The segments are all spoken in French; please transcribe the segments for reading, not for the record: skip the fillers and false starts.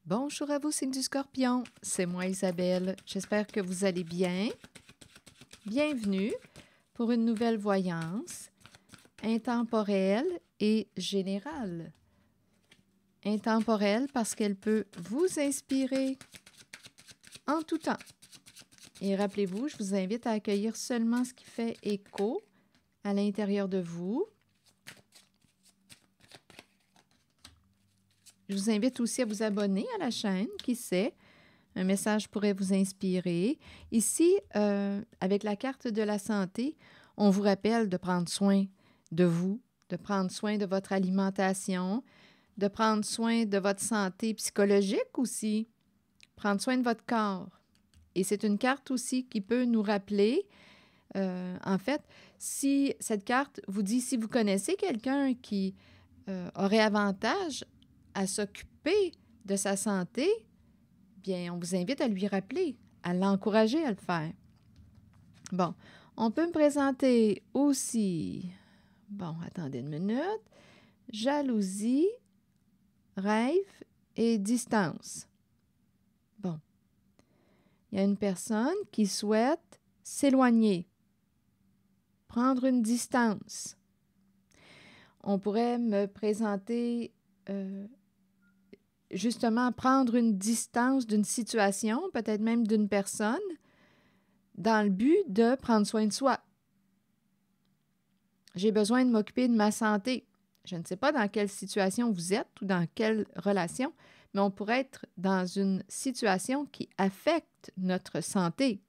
Bonjour à vous, signe du Scorpion. C'est moi, Isabelle. J'espère que vous allez bien. Bienvenue pour une nouvelle voyance intemporelle et générale. Intemporelle parce qu'elle peut vous inspirer en tout temps. Et rappelez-vous, je vous invite à accueillir seulement ce qui fait écho à l'intérieur de vous. Je vous invite aussi à vous abonner à la chaîne, qui sait, un message pourrait vous inspirer. Ici, avec la carte de la santé, on vous rappelle de prendre soin de vous, de prendre soin de votre alimentation, de prendre soin de votre santé psychologique aussi, prendre soin de votre corps. Et c'est une carte aussi qui peut nous rappeler, en fait, si cette carte vous dit, si vous connaissez quelqu'un qui aurait avantage à s'occuper de sa santé, bien, on vous invite à lui rappeler, à l'encourager à le faire. Bon, on peut me présenter aussi, bon, attendez une minute, jalousie, rêve et distance. Bon, il y a une personne qui souhaite s'éloigner, prendre une distance. On pourrait me présenter justement prendre une distance d'une situation, peut-être même d'une personne, dans le but de prendre soin de soi. J'ai besoin de m'occuper de ma santé. Je ne sais pas dans quelle situation vous êtes ou dans quelle relation, mais on pourrait être dans une situation qui affecte notre santé.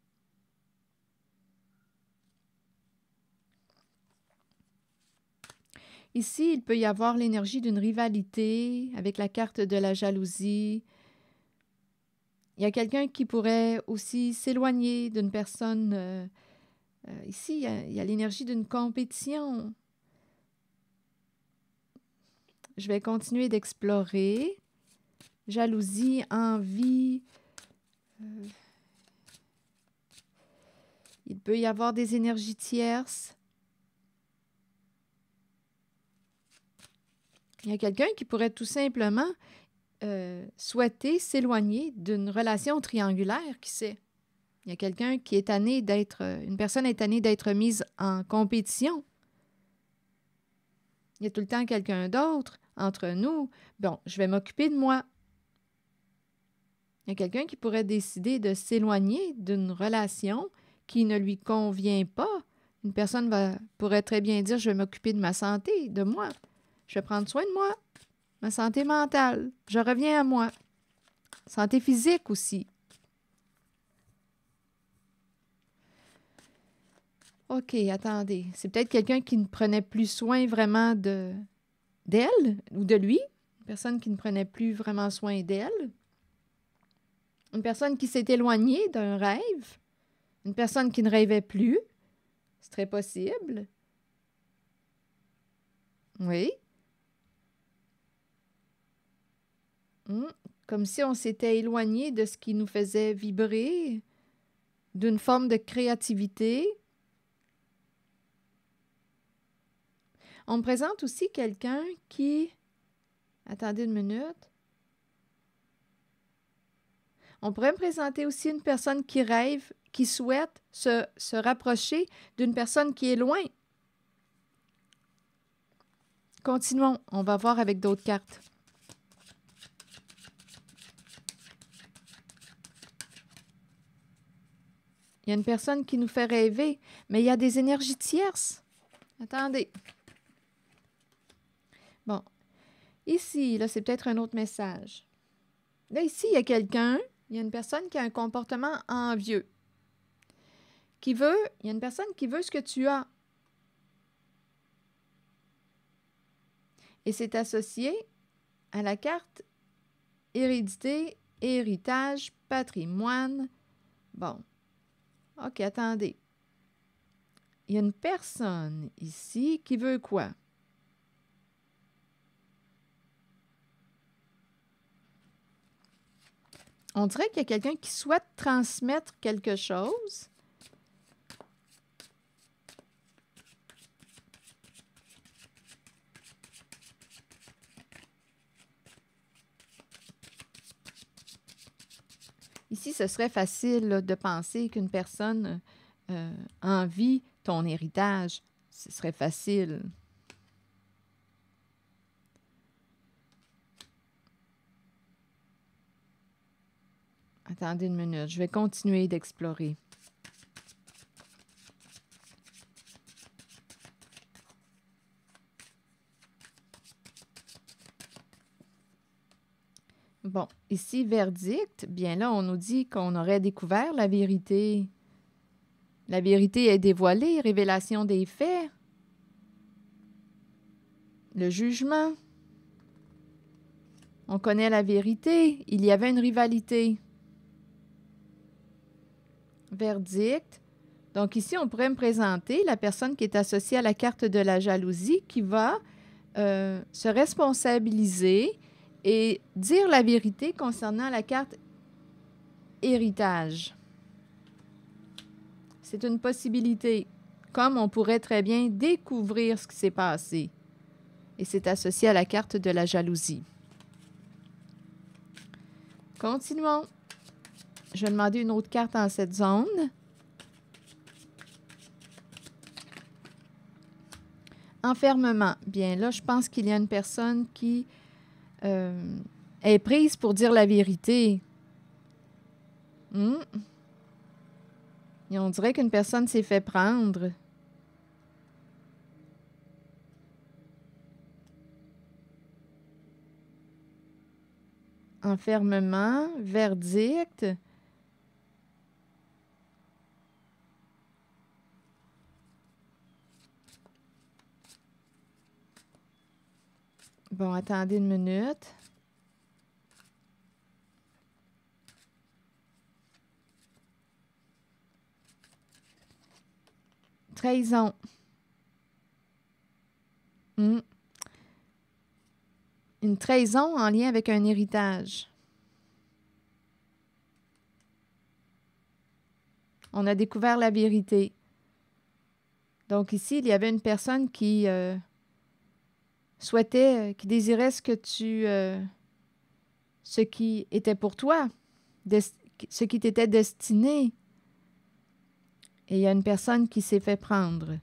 Ici, il peut y avoir l'énergie d'une rivalité avec la carte de la jalousie. Il y a quelqu'un qui pourrait aussi s'éloigner d'une personne. Ici, il y a l'énergie d'une compétition. Je vais continuer d'explorer. Jalousie, envie. Il peut y avoir des énergies tierces. Il y a quelqu'un qui pourrait tout simplement souhaiter s'éloigner d'une relation triangulaire, qui sait. Il y a quelqu'un qui est tanné d'être, une personne est tannée d'être mise en compétition. Il y a tout le temps quelqu'un d'autre entre nous. Bon, je vais m'occuper de moi. Il y a quelqu'un qui pourrait décider de s'éloigner d'une relation qui ne lui convient pas. Une personne pourrait très bien dire, je vais m'occuper de ma santé, de moi. Je vais prendre soin de moi, ma santé mentale. Je reviens à moi. Santé physique aussi. OK, attendez. C'est peut-être quelqu'un qui ne prenait plus soin vraiment d'elle ou de lui. Une personne qui ne prenait plus vraiment soin d'elle. Une personne qui s'est éloignée d'un rêve. Une personne qui ne rêvait plus. C'est très possible. Oui. Comme si on s'était éloigné de ce qui nous faisait vibrer, d'une forme de créativité. On me présente aussi quelqu'un qui... Attendez une minute. On pourrait me présenter aussi une personne qui rêve, qui souhaite se rapprocher d'une personne qui est loin. Continuons. On va voir avec d'autres cartes. Il y a une personne qui nous fait rêver, mais il y a des énergies tierces. Attendez. Bon. Ici, là, c'est peut-être un autre message. Là, ici, il y a quelqu'un, il y a une personne qui a un comportement envieux. Il y a une personne qui veut ce que tu as. Et c'est associé à la carte hérédité, héritage, patrimoine. Bon. OK, attendez. Il y a une personne ici qui veut quoi? On dirait qu'il y a quelqu'un qui souhaite transmettre quelque chose. Ici, ce serait facile là, de penser qu'une personne envie ton héritage. Ce serait facile. Attendez une minute, je vais continuer d'explorer. Bon, ici, verdict, bien là, on nous dit qu'on aurait découvert la vérité. La vérité est dévoilée, révélation des faits, le jugement. On connaît la vérité, il y avait une rivalité. Verdict. Donc ici, on pourrait me présenter la personne qui est associée à la carte de la jalousie qui va se responsabiliser et dire la vérité concernant la carte héritage. C'est une possibilité, comme on pourrait très bien découvrir ce qui s'est passé. Et c'est associé à la carte de la jalousie. Continuons. Je vais demander une autre carte en cette zone. Enfermement. Bien là, je pense qu'il y a une personne qui est prise pour dire la vérité. Et on dirait qu'une personne s'est fait prendre. Enfermement, verdict. Bon, attendez une minute. Trahison. Une trahison en lien avec un héritage. On a découvert la vérité. Donc ici, il y avait une personne qui souhaitait, qui désirait ce qui était pour toi, ce qui t'était destiné. Et il y a une personne qui s'est fait prendre.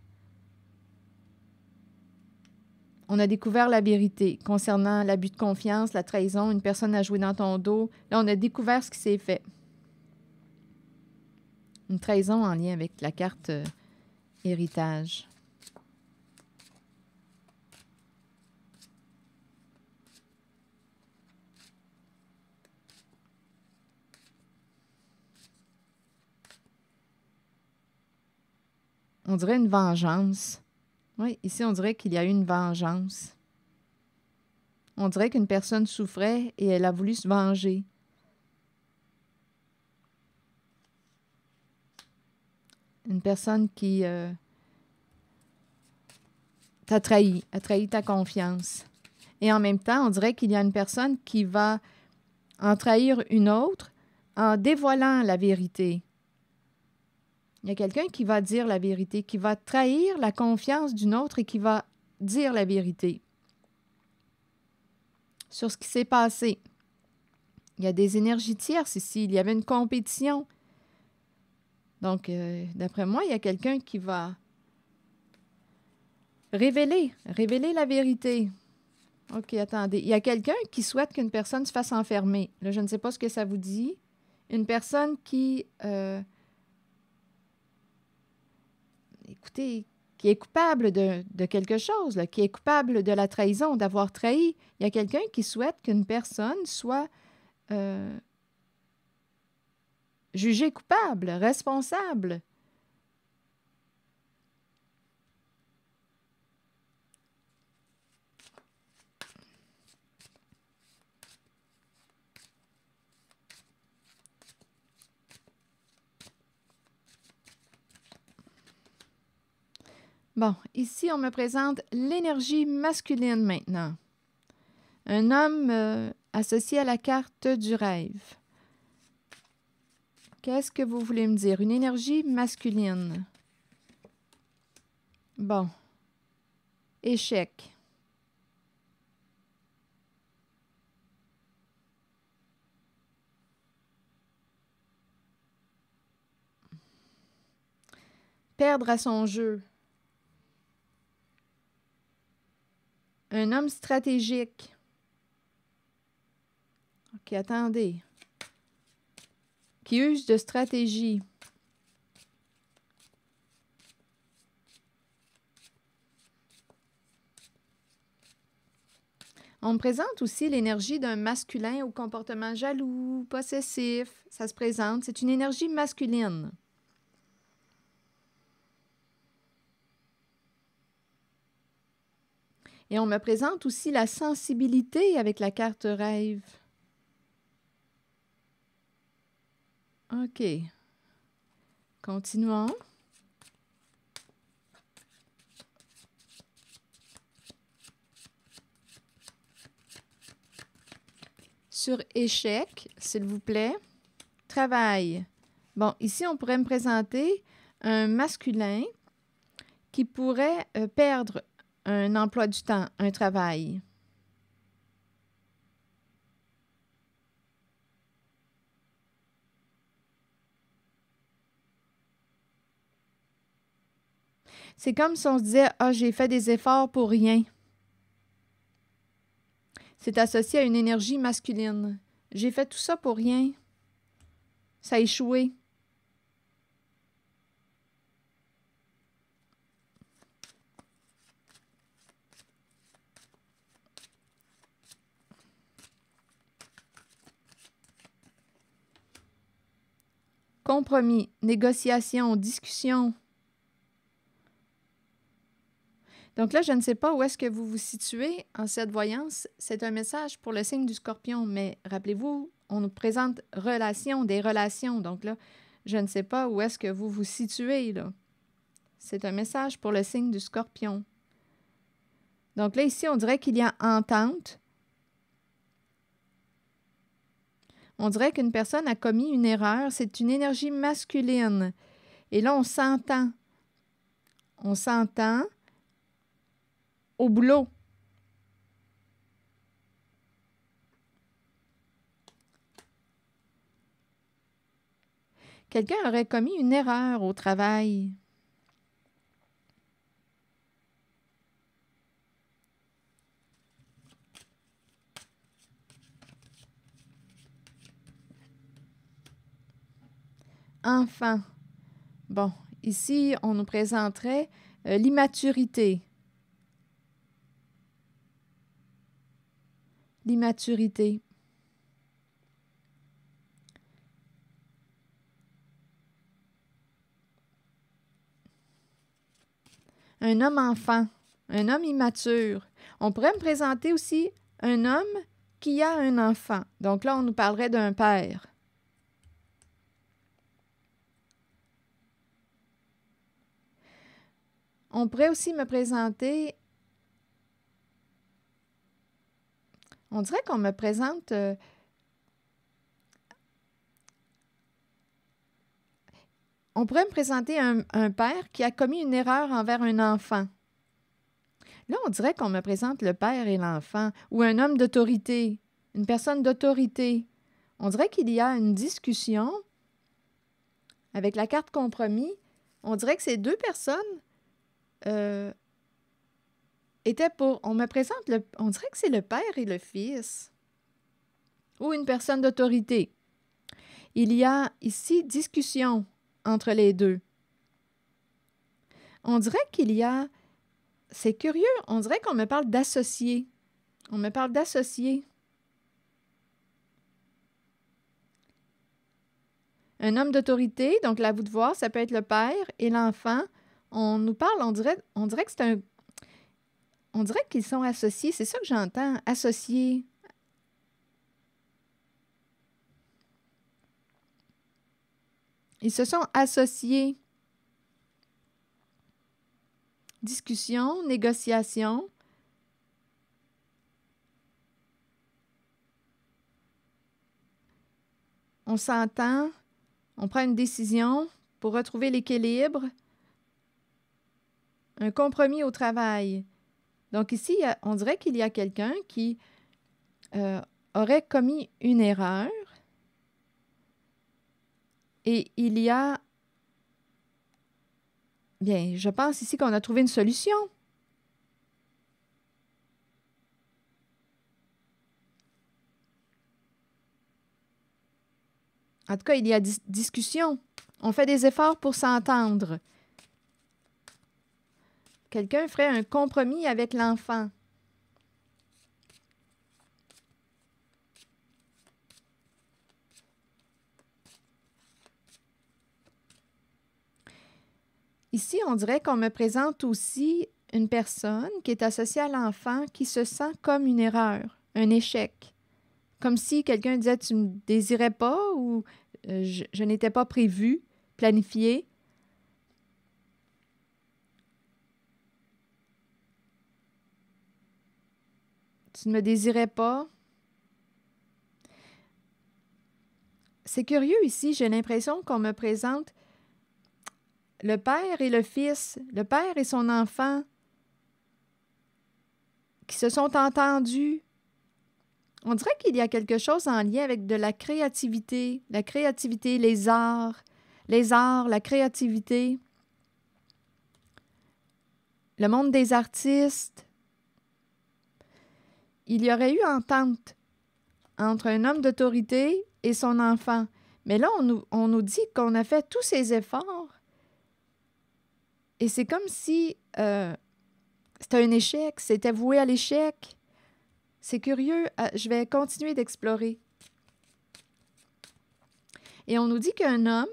On a découvert la vérité concernant l'abus de confiance, la trahison, une personne a joué dans ton dos. Là, on a découvert ce qui s'est fait. Une trahison en lien avec la carte héritage. On dirait une vengeance. Oui, ici, on dirait qu'il y a eu une vengeance. On dirait qu'une personne souffrait et elle a voulu se venger. Une personne qui t'a trahi, a trahi ta confiance. Et en même temps, on dirait qu'il y a une personne qui va en trahir une autre en dévoilant la vérité. Il y a quelqu'un qui va dire la vérité, qui va trahir la confiance d'une autre et qui va dire la vérité sur ce qui s'est passé. Il y a des énergies tierces ici. Il y avait une compétition. Donc, d'après moi, il y a quelqu'un qui va révéler la vérité. OK, attendez. Il y a quelqu'un qui souhaite qu'une personne se fasse enfermer. Là, je ne sais pas ce que ça vous dit. Une personne qui... écoutez, qui est coupable de quelque chose, là, qui est coupable de la trahison, d'avoir trahi. Il y a quelqu'un qui souhaite qu'une personne soit jugée coupable, responsable. Bon, ici, on me présente l'énergie masculine maintenant. Un homme associé à la carte du rêve. Qu'est-ce que vous voulez me dire? Une énergie masculine. Bon. Échec. perdre à son jeu. Un homme stratégique. OK, attendez. Qui use de stratégie. On me présente aussi l'énergie d'un masculin au comportement jaloux, possessif. Ça se présente. C'est une énergie masculine. Et on me présente aussi la sensibilité avec la carte rêve. OK. Continuons. Sur échec, s'il vous plaît. Travail. Bon, ici, on pourrait me présenter un masculin qui pourrait perdre un emploi du temps, un travail. C'est comme si on se disait « Ah, j'ai fait des efforts pour rien ». C'est associé à une énergie masculine. J'ai fait tout ça pour rien. Ça a échoué. Compromis, négociation, discussion. Donc là, je ne sais pas où est-ce que vous vous situez en cette voyance. C'est un message pour le signe du Scorpion, mais rappelez-vous, on nous présente relation, des relations. Donc là, je ne sais pas où est-ce que vous vous situez, là. C'est un message pour le signe du Scorpion. Donc là, ici, on dirait qu'il y a entente. On dirait qu'une personne a commis une erreur. C'est une énergie masculine. Et là, on s'entend. On s'entend au boulot. Quelqu'un aurait commis une erreur au travail. Enfant. Bon, ici, on nous présenterait l'immaturité. L'immaturité. Un homme enfant, un homme immature. On pourrait me présenter aussi un homme qui a un enfant. Donc là, on nous parlerait d'un père. On pourrait aussi me présenter... On dirait qu'on me présente... on pourrait me présenter un père qui a commis une erreur envers un enfant. Là, on dirait qu'on me présente le père et l'enfant, ou un homme d'autorité, une personne d'autorité. On dirait qu'il y a une discussion avec la carte compromis. On dirait que ces deux personnes étaient pour... On me présente on dirait que c'est le père et le fils, ou une personne d'autorité. Il y a ici discussion entre les deux. On dirait qu'il y a... C'est curieux, on dirait qu'on me parle d'associés. On me parle d'associés. Un homme d'autorité, donc là, à vous de voir, ça peut être le père et l'enfant. On nous parle, on dirait que c'est un... On dirait qu'ils sont associés, c'est ça que j'entends, associés. Ils se sont associés. Discussion, négociation. On s'entend, on prend une décision pour retrouver l'équilibre. Un compromis au travail. Donc ici, on dirait qu'il y a quelqu'un qui aurait commis une erreur et il y a Bien, je pense ici qu'on a trouvé une solution. En tout cas, il y a discussion. On fait des efforts pour s'entendre. Quelqu'un ferait un compromis avec l'enfant. Ici, on dirait qu'on me présente aussi une personne qui est associée à l'enfant qui se sent comme une erreur, un échec. Comme si quelqu'un disait « tu ne me désirais pas » ou je n'étais pas prévu, planifié. Tu ne me désirais pas. C'est curieux ici, j'ai l'impression qu'on me présente le père et le fils, le père et son enfant qui se sont entendus. On dirait qu'il y a quelque chose en lien avec de la créativité, les arts, la créativité, le monde des artistes. Il y aurait eu entente entre un homme d'autorité et son enfant. Mais là, on nous dit qu'on a fait tous ces efforts et c'est comme si c'était un échec, c'était voué à l'échec. C'est curieux, je vais continuer d'explorer. Et on nous dit qu'un homme,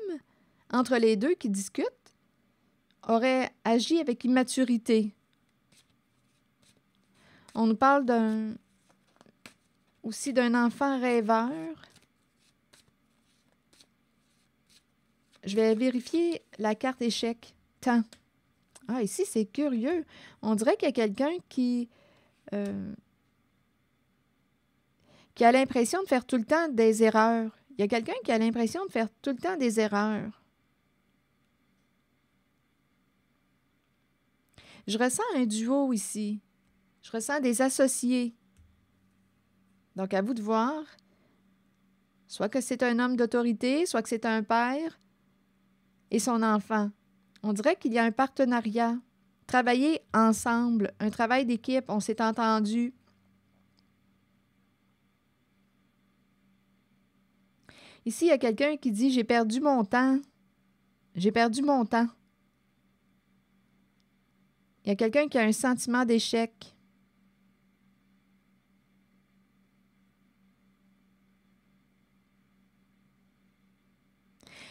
entre les deux qui discutent, aurait agi avec immaturité. On nous parle aussi d'un enfant rêveur. Je vais vérifier la carte échec. Temps. Ah, ici, c'est curieux. On dirait qu'il y a quelqu'un qui a l'impression de faire tout le temps des erreurs. Il y a quelqu'un qui a l'impression de faire tout le temps des erreurs. Je ressens un duo ici. Je ressens des associés. Donc, à vous de voir. Soit que c'est un homme d'autorité, soit que c'est un père et son enfant. On dirait qu'il y a un partenariat. Travailler ensemble, un travail d'équipe, on s'est entendu. Ici, il y a quelqu'un qui dit « J'ai perdu mon temps. J'ai perdu mon temps. » Il y a quelqu'un qui a un sentiment d'échec.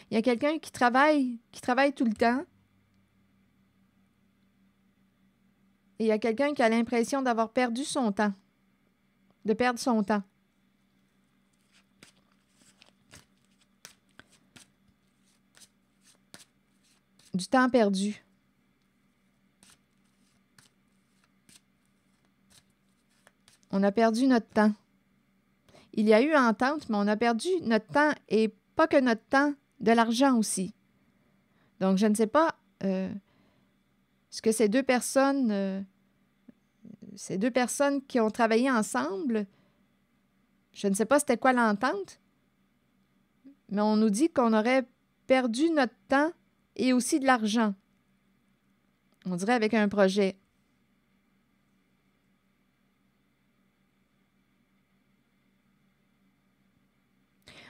Il y a quelqu'un qui travaille tout le temps. Et il y a quelqu'un qui a l'impression d'avoir perdu son temps, de perdre son temps. Du temps perdu. On a perdu notre temps. Il y a eu entente, mais on a perdu notre temps et pas que notre temps, de l'argent aussi. Donc, je ne sais pas ce que ces deux personnes qui ont travaillé ensemble, je ne sais pas c'était quoi l'entente, mais on nous dit qu'on aurait perdu notre temps et aussi de l'argent. On dirait avec un projet.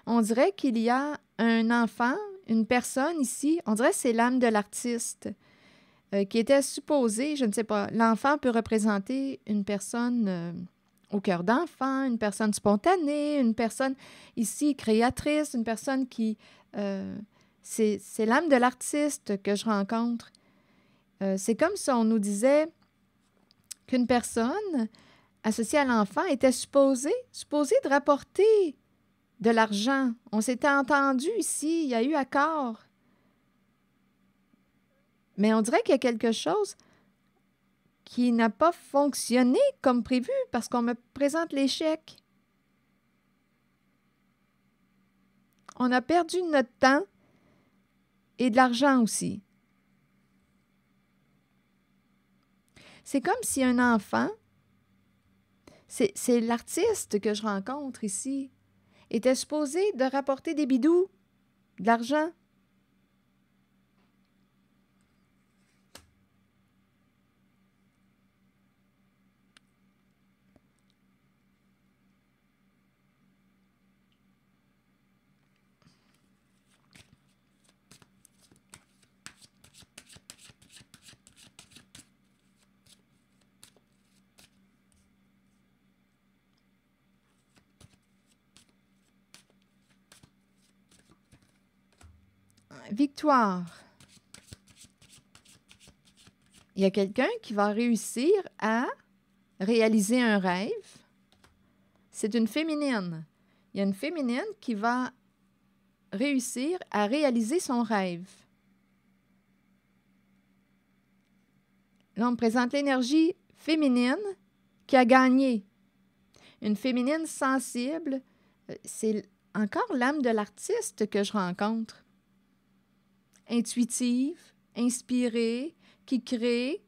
On dirait qu'il y a un enfant, une personne ici, on dirait que c'est l'âme de l'artiste qui était supposée, je ne sais pas, l'enfant peut représenter une personne au cœur d'enfant, une personne spontanée, une personne ici créatrice, une personne qui... c'est l'âme de l'artiste que je rencontre. C'est comme si on nous disait qu'une personne associée à l'enfant était supposée de rapporter de l'argent. On s'était entendu ici, il y a eu accord. Mais on dirait qu'il y a quelque chose qui n'a pas fonctionné comme prévu parce qu'on me présente l'échec. On a perdu notre temps et de l'argent aussi. C'est comme si un enfant, c'est l'artiste que je rencontre ici, était supposé de rapporter des bidous, de l'argent. victoire. Il y a quelqu'un qui va réussir à réaliser un rêve. C'est une féminine. Il y a une féminine qui va réussir à réaliser son rêve. Là, on me présente l'énergie féminine qui a gagné. Une féminine sensible, c'est encore l'âme de l'artiste que je rencontre. Intuitive, inspirée, qui crée.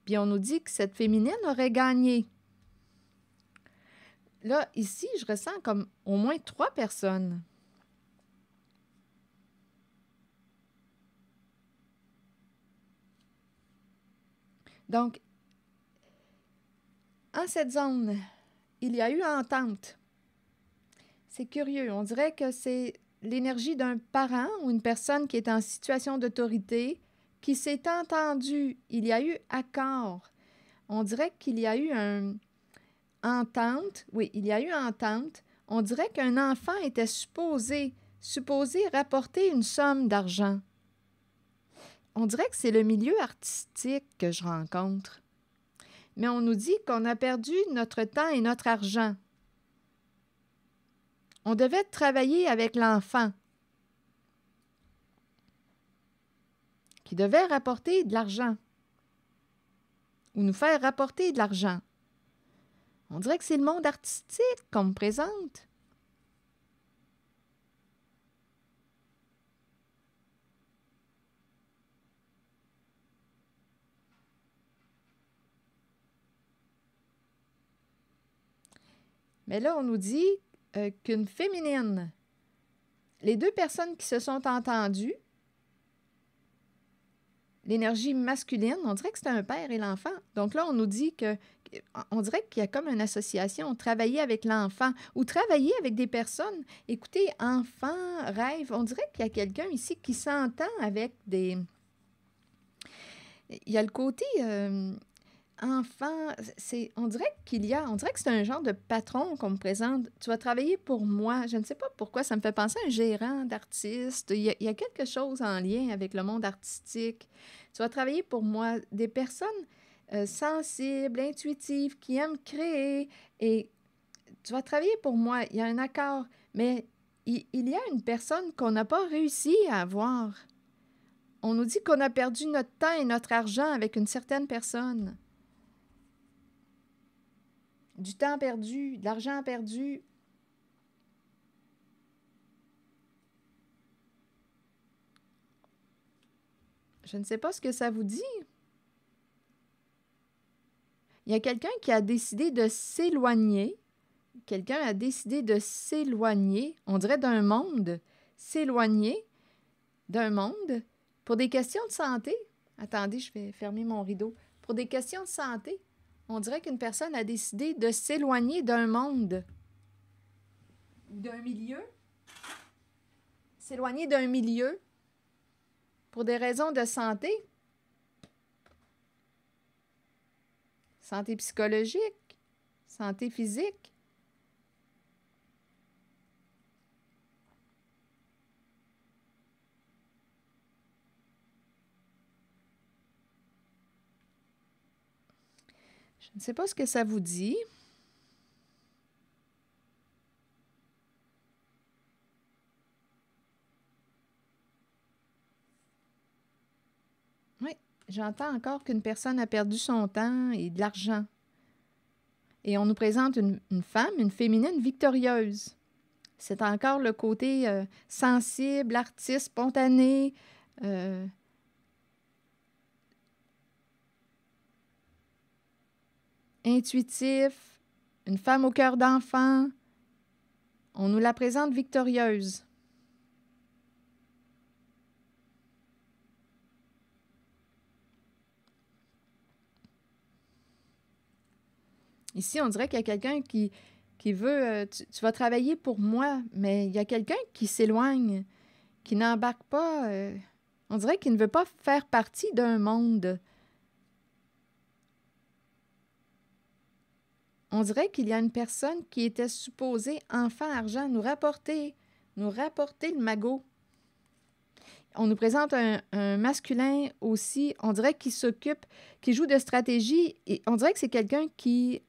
Puis on nous dit que cette féminine aurait gagné. Là, ici, je ressens comme au moins 3 personnes. Donc, en cette zone, il y a eu entente. C'est curieux. On dirait que c'est l'énergie d'un parent ou une personne qui est en situation d'autorité qui s'est entendue. Il y a eu accord. On dirait qu'il y a eu entente. Oui, il y a eu entente. On dirait qu'un enfant était supposé rapporter une somme d'argent. On dirait que c'est le milieu artistique que je rencontre. Mais on nous dit qu'on a perdu notre temps et notre argent. On devait travailler avec l'enfant qui devait rapporter de l'argent ou nous faire rapporter de l'argent. On dirait que c'est le monde artistique qu'on me présente. Mais là, on nous dit qu'une féminine, les 2 personnes qui se sont entendues, l'énergie masculine, on dirait que c'est un père et l'enfant. Donc là, on nous dit on dirait qu'il y a comme une association, travailler avec l'enfant ou travailler avec des personnes. Écoutez, enfant, rêve, on dirait qu'il y a quelqu'un ici qui s'entend avec des... Il y a le côté enfant, on dirait que c'est un genre de patron qu'on me présente. Tu vas travailler pour moi. Je ne sais pas pourquoi, ça me fait penser à un gérant d'artiste. Il y a quelque chose en lien avec le monde artistique. Tu vas travailler pour moi. Des personnes sensibles, intuitives, qui aiment créer. Et tu vas travailler pour moi. Il y a un accord. Mais il y a une personne qu'on n'a pas réussi à avoir. On nous dit qu'on a perdu notre temps et notre argent avec une certaine personne. Du temps perdu, de l'argent perdu. Je ne sais pas ce que ça vous dit. Il y a quelqu'un qui a décidé de s'éloigner. Quelqu'un a décidé de s'éloigner, on dirait d'un monde, s'éloigner d'un monde pour des questions de santé. Attendez, je vais fermer mon rideau. Pour des questions de santé, on dirait qu'une personne a décidé de s'éloigner d'un monde ou d'un milieu. S'éloigner d'un milieu pour des raisons de santé. Santé psychologique, santé physique. Je ne sais pas ce que ça vous dit. Oui, j'entends encore qu'une personne a perdu son temps et de l'argent. Et on nous présente une femme, une féminine victorieuse. C'est encore le côté sensible, artiste, spontané, intuitif, une femme au cœur d'enfant. On nous la présente victorieuse. Ici, on dirait qu'il y a quelqu'un qui veut... tu vas travailler pour moi, mais il y a quelqu'un qui s'éloigne, qui n'embarque pas... on dirait qu'il ne veut pas faire partie d'un monde. On dirait qu'il y a une personne qui était supposée, enfant, argent, nous rapporter nous rapporter le magot. On nous présente un masculin aussi, on dirait qu'il s'occupe, qui joue de stratégie, et on dirait que c'est quelqu'un qui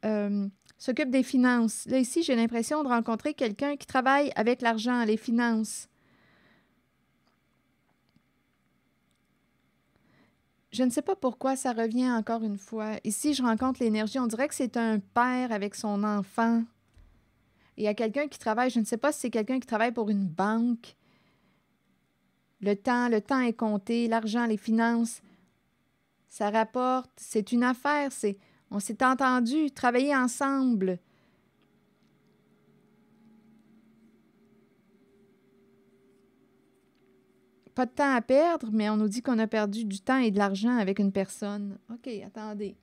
s'occupe des finances. Là, ici, j'ai l'impression de rencontrer quelqu'un qui travaille avec l'argent, les finances. Je ne sais pas pourquoi ça revient encore une fois. Ici, je rencontre l'énergie. On dirait que c'est un père avec son enfant. Il y a quelqu'un qui travaille, je ne sais pas si c'est quelqu'un qui travaille pour une banque. Le temps est compté, l'argent, les finances, ça rapporte. C'est une affaire, on s'est entendu, travailler ensemble. Pas de temps à perdre, mais on nous dit qu'on a perdu du temps et de l'argent avec une personne. OK, attendez.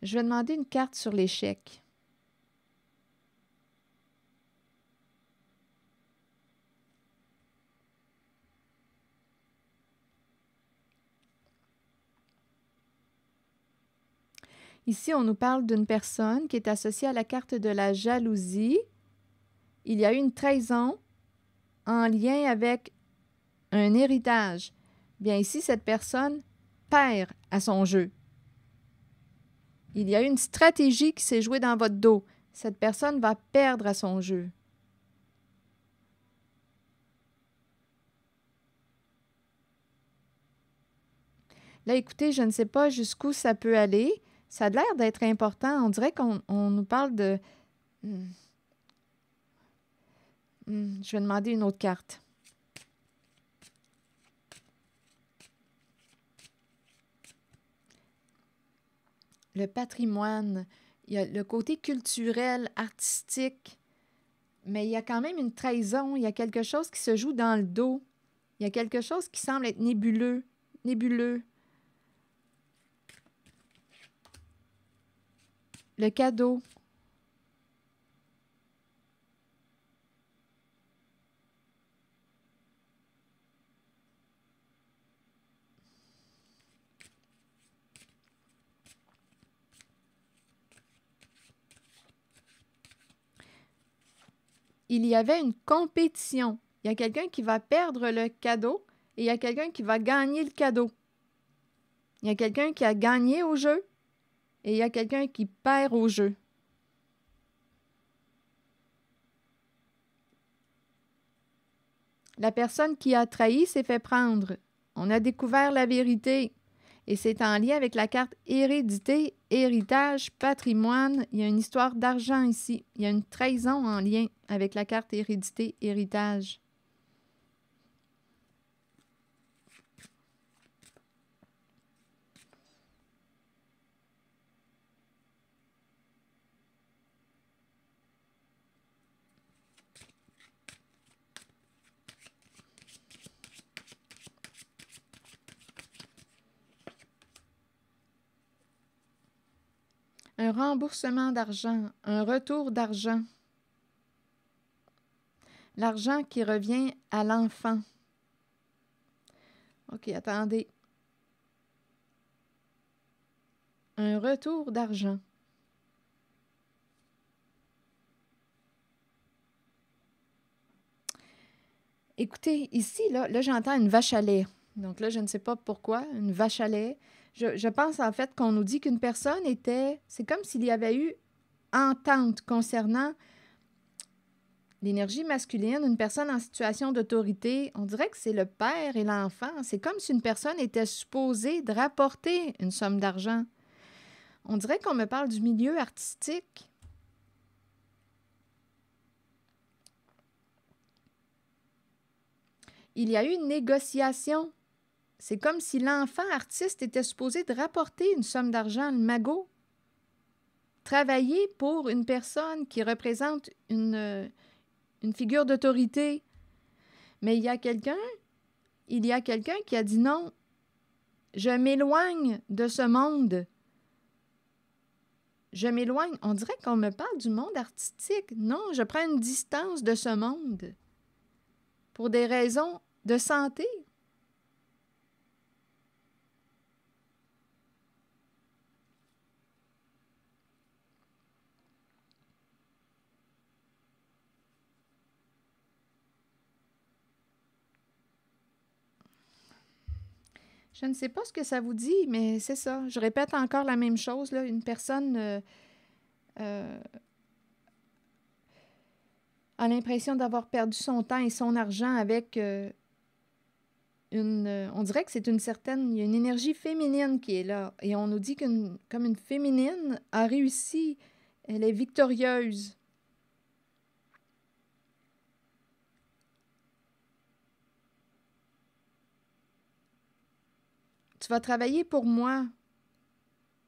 Je vais demander une carte sur l'échec. Ici, on nous parle d'une personne qui est associée à la carte de la jalousie. Il y a eu une trahison en lien avec un héritage. Bien ici, cette personne perd à son jeu. Il y a une stratégie qui s'est jouée dans votre dos. Cette personne va perdre à son jeu. Là, écoutez, je ne sais pas jusqu'où ça peut aller. Ça a l'air d'être important. On dirait qu'on nous parle de... Je vais demander une autre carte. Le patrimoine, il y a le côté culturel, artistique, mais il y a quand même une trahison, il y a quelque chose qui se joue dans le dos. Il y a quelque chose qui semble être nébuleux. Le cadeau. Il y avait une compétition. Il y a quelqu'un qui va perdre le cadeau et il y a quelqu'un qui va gagner le cadeau. Il y a quelqu'un qui a gagné au jeu et il y a quelqu'un qui perd au jeu. La personne qui a trahi s'est fait prendre. On a découvert la vérité. Et c'est en lien avec la carte hérédité, héritage, patrimoine. Il y a une histoire d'argent ici. Il y a une trahison en lien avec la carte hérédité, héritage. Un remboursement d'argent, un retour d'argent. L'argent qui revient à l'enfant. OK, attendez. Un retour d'argent. Écoutez, ici, là j'entends une vache à lait. Donc là, je ne sais pas pourquoi, une vache à lait. Je pense en fait qu'on nous dit qu'une personne était... C'est comme s'il y avait eu entente concernant l'énergie masculine, une personne en situation d'autorité. On dirait que c'est le père et l'enfant. C'est comme si une personne était supposée de rapporter une somme d'argent. On dirait qu'on me parle du milieu artistique. Il y a eu une négociation. C'est comme si l'enfant artiste était supposé de rapporter une somme d'argent, le magot. Travailler pour une personne qui représente une figure d'autorité. Mais il y a quelqu'un qui a dit non, je m'éloigne de ce monde. Je m'éloigne. On dirait qu'on me parle du monde artistique. Non, je prends une distance de ce monde. Pour des raisons de santé. Je ne sais pas ce que ça vous dit, mais c'est ça. Je répète encore la même chose, là. Une personne euh, a l'impression d'avoir perdu son temps et son argent avec on dirait que c'est une certaine, il y a une énergie féminine qui est là. Et on nous dit comme une féminine a réussi, elle est victorieuse. Tu vas travailler pour moi.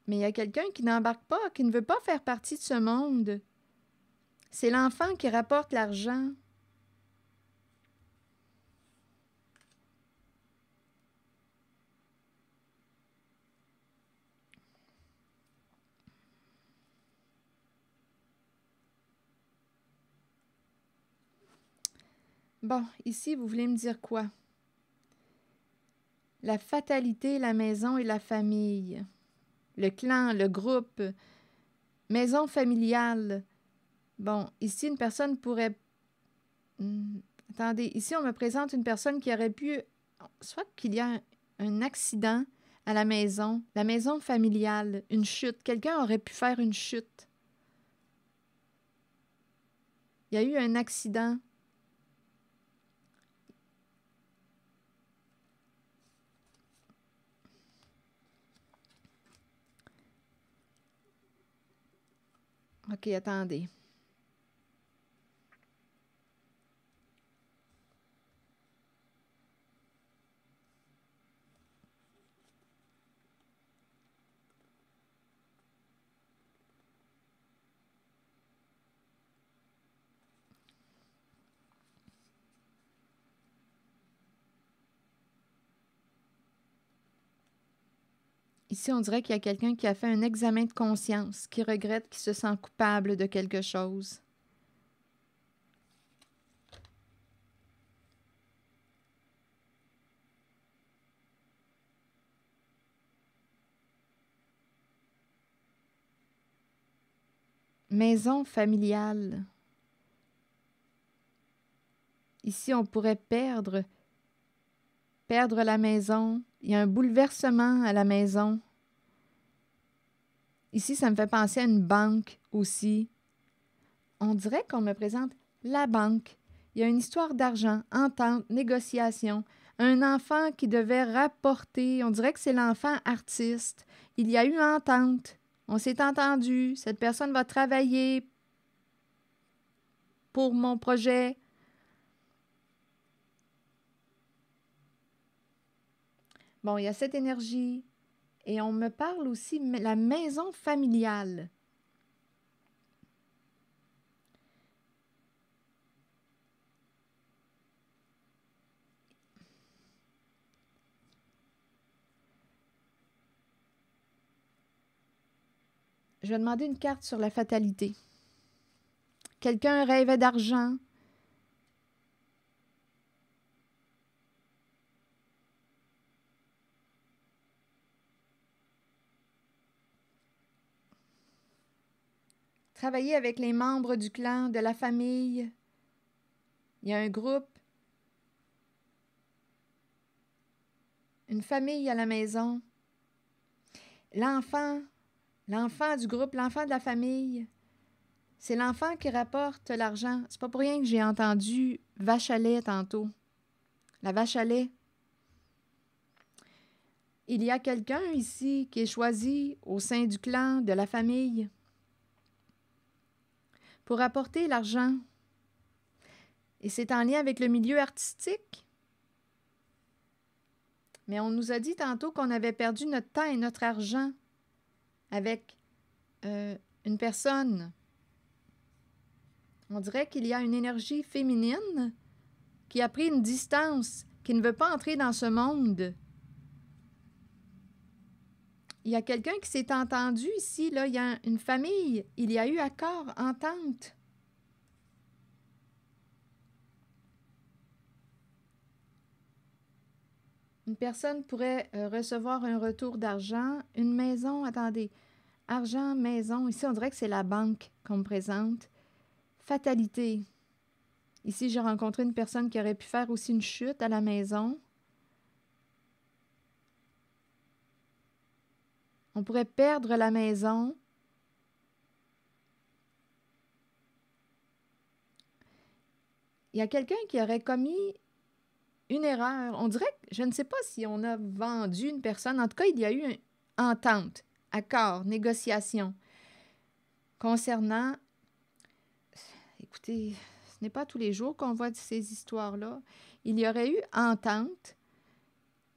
Mais il y a quelqu'un qui n'embarque pas, qui ne veut pas faire partie de ce monde. C'est l'enfant qui rapporte l'argent. Bon, ici, vous voulez me dire quoi? La fatalité, la maison et la famille. Le clan, le groupe, maison familiale. Bon, ici, une personne pourrait... attendez, ici, on me présente une personne qui aurait pu... Soit qu'il y a un accident à la maison familiale, une chute. Quelqu'un aurait pu faire une chute. Il y a eu un accident. OK, attendez. Ici, on dirait qu'il y a quelqu'un qui a fait un examen de conscience, qui regrette, qui se sent coupable de quelque chose. Maison familiale. Ici, on pourrait perdre la maison. Il y a un bouleversement à la maison. Ici, ça me fait penser à une banque aussi. On dirait qu'on me présente la banque. Il y a une histoire d'argent, entente, négociation. Un enfant qui devait rapporter. On dirait que c'est l'enfant artiste. Il y a eu entente. On s'est entendu. Cette personne va travailler pour mon projet. Bon, il y a cette énergie. Et on me parle aussi de la maison familiale. Je vais demander une carte sur la fatalité. Quelqu'un rêvait d'argent. Travailler avec les membres du clan, de la famille. Il y a un groupe. Une famille à la maison. L'enfant du groupe, l'enfant de la famille. C'est l'enfant qui rapporte l'argent. C'est pas pour rien que j'ai entendu vache à lait tantôt. La vache à lait. Il y a quelqu'un ici qui est choisi au sein du clan, de la famille, pour apporter l'argent. Et c'est en lien avec le milieu artistique. Mais on nous a dit tantôt qu'on avait perdu notre temps et notre argent avec une personne. On dirait qu'il y a une énergie féminine qui a pris une distance, qui ne veut pas entrer dans ce monde. Il y a quelqu'un qui s'est entendu ici, là, il y a une famille, il y a eu accord, entente. Une personne pourrait recevoir un retour d'argent. Une maison, attendez, argent, maison. Ici, on dirait que c'est la banque qu'on me présente. Fatalité. Ici, j'ai rencontré une personne qui aurait pu faire aussi une chute à la maison. On pourrait perdre la maison. Il y a quelqu'un qui aurait commis une erreur. On dirait que, je ne sais pas si on a vendu une personne. En tout cas, il y a eu une entente, accord, négociation concernant... Écoutez, ce n'est pas tous les jours qu'on voit ces histoires-là. Il y aurait eu entente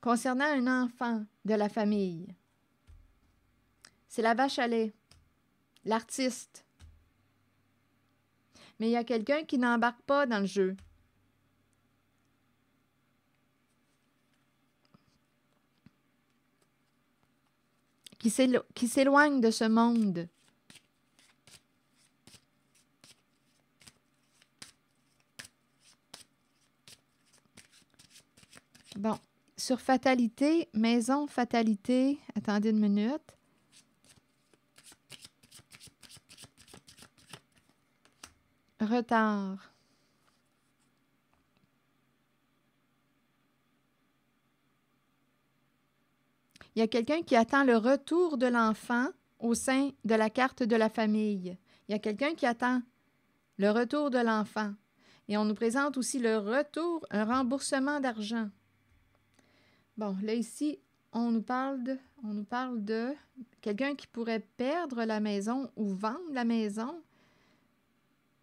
concernant un enfant de la famille. C'est la vache à lait, l'artiste. Mais il y a quelqu'un qui n'embarque pas dans le jeu. Qui s'éloigne de ce monde. Bon, sur fatalité, maison, fatalité, attendez une minute. Retard. Il y a quelqu'un qui attend le retour de l'enfant au sein de la carte de la famille. Il y a quelqu'un qui attend le retour de l'enfant. Et on nous présente aussi le retour, un remboursement d'argent. Bon, là ici, on nous parle de quelqu'un qui pourrait perdre la maison ou vendre la maison.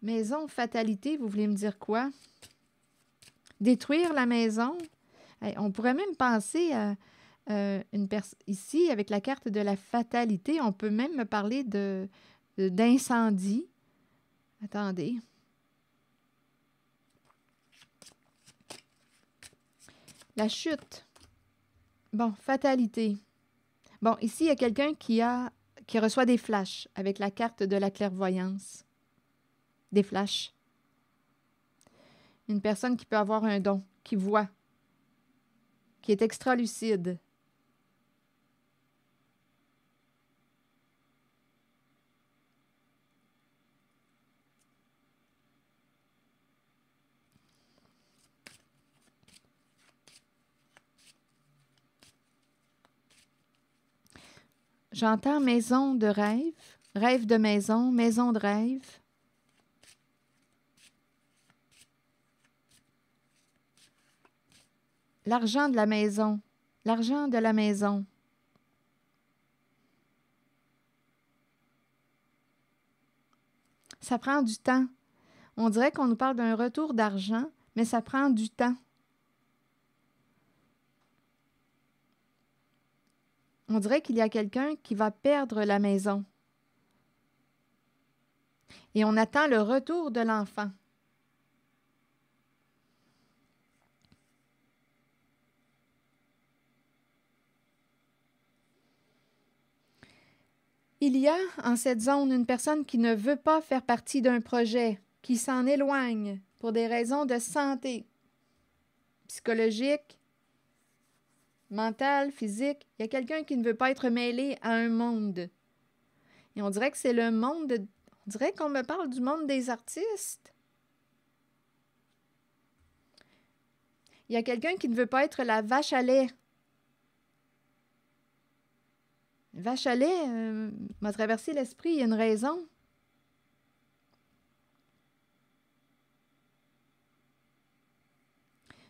Maison, fatalité, vous voulez me dire quoi? Détruire la maison? Hey, on pourrait même penser à ici, avec la carte de la fatalité, on peut même me parler d'incendie. Attendez. La chute. Bon, fatalité. Bon, ici, il y a quelqu'un qui reçoit des flashs avec la carte de la clairvoyance. Des flashs. Une personne qui peut avoir un don, qui voit, qui est extra-lucide. J'entends maison de rêve, rêve de maison de rêve. L'argent de la maison, l'argent de la maison. Ça prend du temps. On dirait qu'on nous parle d'un retour d'argent, mais ça prend du temps. On dirait qu'il y a quelqu'un qui va perdre la maison. Et on attend le retour de l'enfant. Il y a en cette zone une personne qui ne veut pas faire partie d'un projet, qui s'en éloigne pour des raisons de santé, psychologique, mentale, physique. Il y a quelqu'un qui ne veut pas être mêlé à un monde. Et on dirait que c'est le monde, on dirait qu'on me parle du monde des artistes. Il y a quelqu'un qui ne veut pas être la vache à lait. Vache à lait m'a traversé l'esprit, il y a une raison.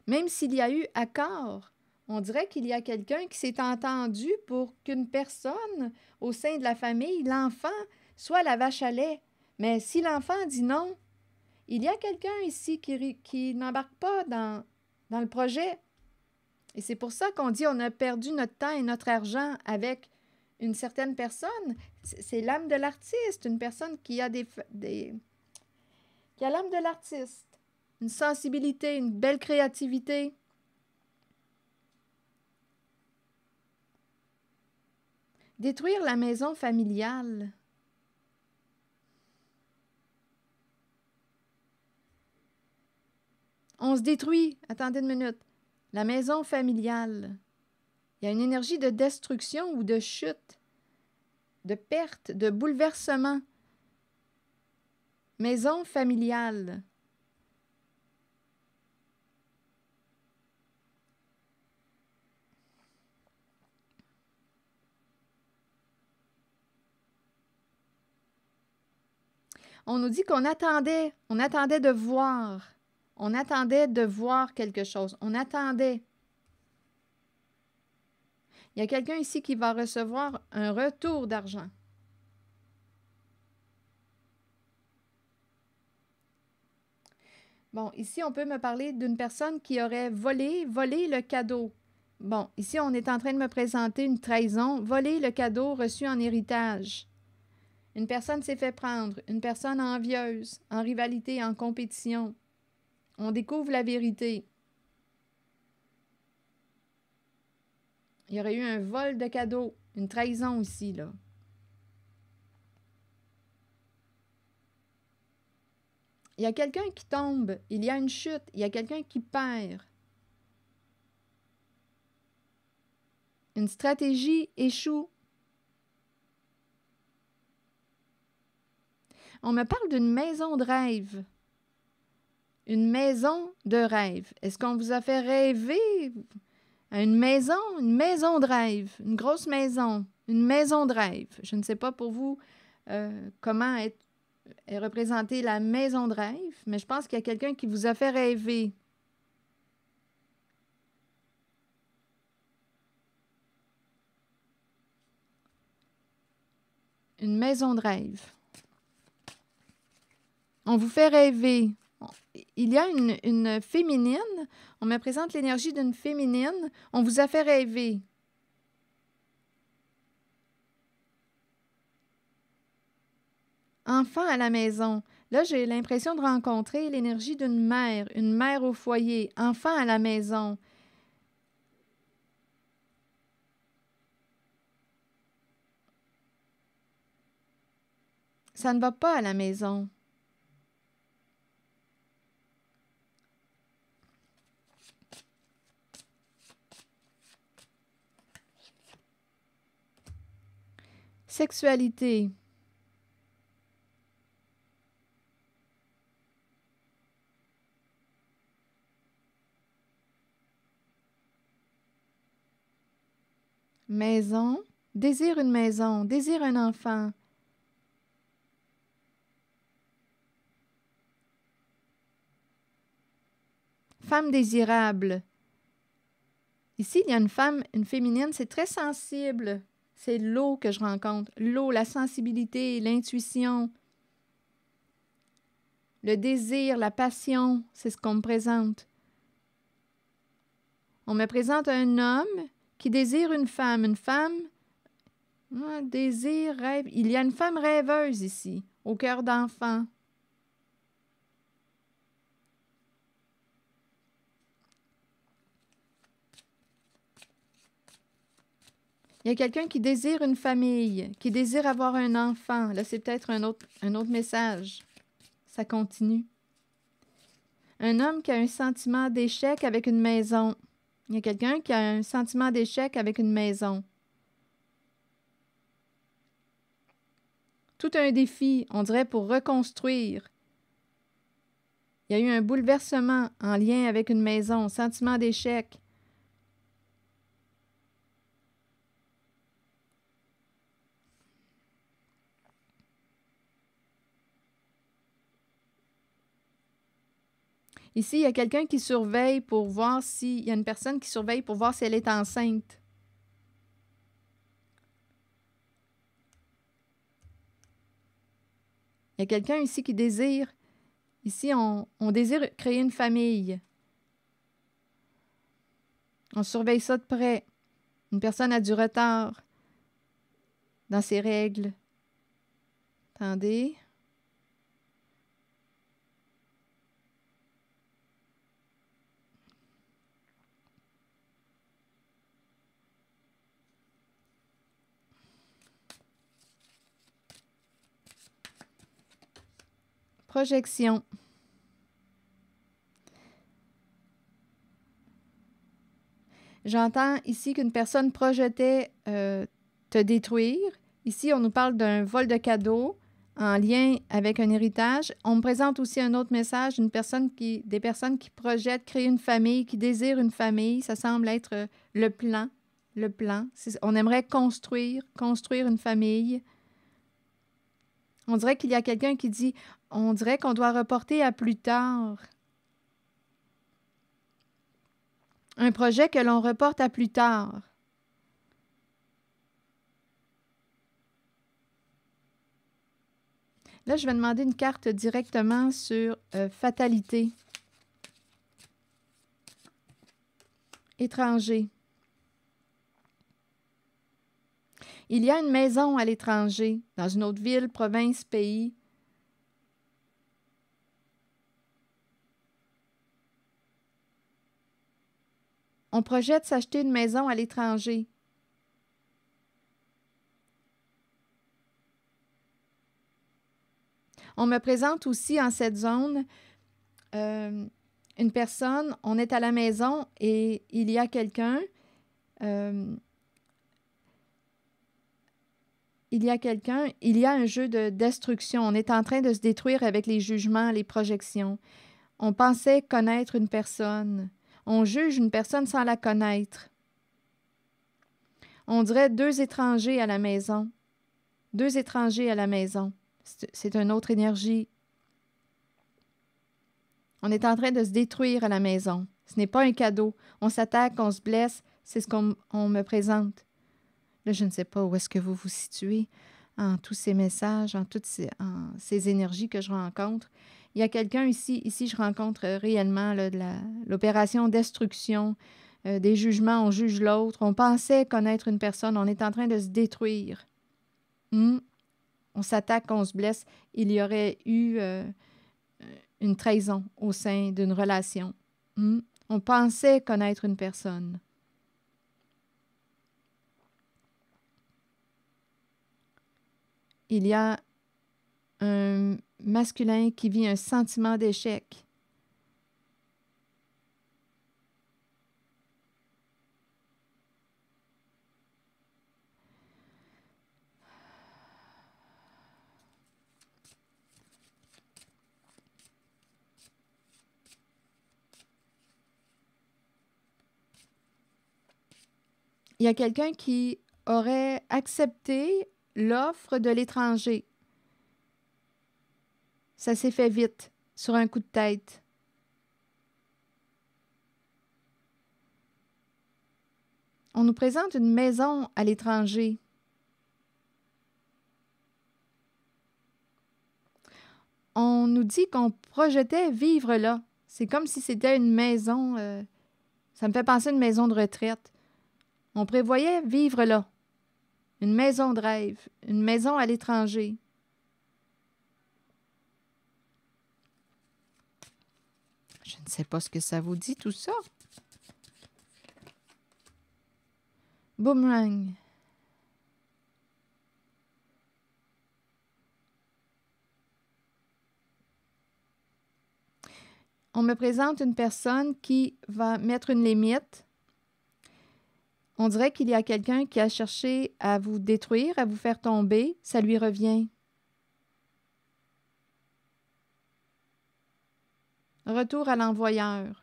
Même s'il y a eu accord, on dirait qu'il y a quelqu'un qui s'est entendu pour qu'une personne au sein de la famille, l'enfant, soit la vache à lait. Mais si l'enfant dit non, il y a quelqu'un ici qui n'embarque pas dans le projet. Et c'est pour ça qu'on dit on a perdu notre temps et notre argent avec une certaine personne. C'est l'âme de l'artiste, une personne qui a qui a l'âme de l'artiste, une sensibilité, une belle créativité. Détruire la maison familiale. On se détruit. Attendez une minute. La maison familiale. Il y a une énergie de destruction ou de chute, de perte, de bouleversement. Maison familiale. On nous dit qu'on attendait de voir. On attendait de voir quelque chose. On attendait. Il y a quelqu'un ici qui va recevoir un retour d'argent. Bon, ici, on peut me parler d'une personne qui aurait volé le cadeau. Bon, ici, on est en train de me présenter une trahison, voler le cadeau reçu en héritage. Une personne s'est fait prendre, une personne envieuse, en rivalité, en compétition. On découvre la vérité. Il y aurait eu un vol de cadeau, une trahison ici, là. Il y a quelqu'un qui tombe, il y a une chute, il y a quelqu'un qui perd. Une stratégie échoue. On me parle d'une maison de rêve. Une maison de rêve. Est-ce qu'on vous a fait rêver à une maison de rêve, une grosse maison, une maison de rêve? Je ne sais pas pour vous comment est représentée la maison de rêve, mais je pense qu'il y a quelqu'un qui vous a fait rêver. Une maison de rêve. On vous fait rêver. Il y a une féminine. On me présente l'énergie d'une féminine. On vous a fait rêver. Enfant à la maison. Là, j'ai l'impression de rencontrer l'énergie d'une mère, une mère au foyer, enfant à la maison. Ça ne va pas à la maison. Sexualité. Maison. Désire une maison. Désire un enfant. Femme désirable. Ici, il y a une femme, une féminine, c'est très sensible. C'est l'eau que je rencontre. L'eau, la sensibilité, l'intuition, le désir, la passion, c'est ce qu'on me présente. On me présente un homme qui désire une femme. Une femme, désir, rêve. Il y a une femme rêveuse ici, au cœur d'enfant. Il y a quelqu'un qui désire une famille, qui désire avoir un enfant. Là, c'est peut-être un autre message. Ça continue. Un homme qui a un sentiment d'échec avec une maison. Il y a quelqu'un qui a un sentiment d'échec avec une maison. Tout un défi, on dirait, pour reconstruire. Il y a eu un bouleversement en lien avec une maison, sentiment d'échec. Ici, il y a quelqu'un qui surveille pour voir si... Il y a une personne qui surveille pour voir si elle est enceinte. Il y a quelqu'un ici qui désire... Ici, on désire créer une famille. On surveille ça de près. Une personne a du retard dans ses règles. Attendez. Projection. J'entends ici qu'une personne projetait te détruire. Ici, on nous parle d'un vol de cadeaux en lien avec un héritage. On me présente aussi un autre message, des personnes qui projettent créer une famille, qui désirent une famille. Ça semble être le plan. Le plan. On aimerait construire une famille. On dirait qu'il y a quelqu'un qui dit, on dirait qu'on doit reporter à plus tard. Un projet que l'on reporte à plus tard. Là, je vais demander une carte directement sur fatalité. Étranger. Il y a une maison à l'étranger, dans une autre ville, province, pays. On projette s'acheter une maison à l'étranger. On me présente aussi en cette zone une personne, on est à la maison et il y a quelqu'un, il y a un jeu de destruction. On est en train de se détruire avec les jugements, les projections. On pensait connaître une personne. On juge une personne sans la connaître. On dirait 2 étrangers à la maison. 2 étrangers à la maison. C'est une autre énergie. On est en train de se détruire à la maison. Ce n'est pas un cadeau. On s'attaque, on se blesse. C'est ce qu'on me présente. Là, je ne sais pas où est-ce que vous vous situez en tous ces messages, en ces énergies que je rencontre. Il y a quelqu'un ici, je rencontre réellement là, l'opération destruction, des jugements, on juge l'autre. On pensait connaître une personne, on est en train de se détruire. On s'attaque, on se blesse. Il y aurait eu une trahison au sein d'une relation. On pensait connaître une personne. Il y a un masculin qui vit un sentiment d'échec. Il y a quelqu'un qui aurait accepté l'offre de l'étranger. Ça s'est fait vite, sur un coup de tête. On nous présente une maison à l'étranger. On nous dit qu'on projetait vivre là. C'est comme si c'était une maison. Ça me fait penser à une maison de retraite. On prévoyait vivre là. Une maison de rêve, une maison à l'étranger. Je ne sais pas ce que ça vous dit, tout ça. Boomerang. On me présente une personne qui va mettre une limite. On dirait qu'il y a quelqu'un qui a cherché à vous détruire, à vous faire tomber. Ça lui revient. Retour à l'envoyeur.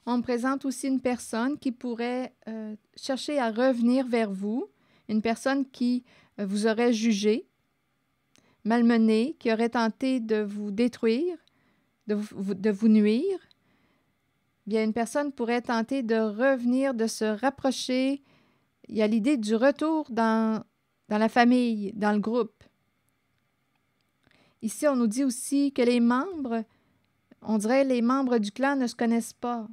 On me présente aussi une personne qui pourrait chercher à revenir vers vous, une personne qui vous aurait jugé, malmené, qui aurait tenté de vous détruire, de vous nuire. Bien, une personne pourrait tenter de revenir, de se rapprocher. Il y a l'idée du retour dans la famille, dans le groupe. Ici, on nous dit aussi que les membres, on dirait les membres du clan ne se connaissent pas.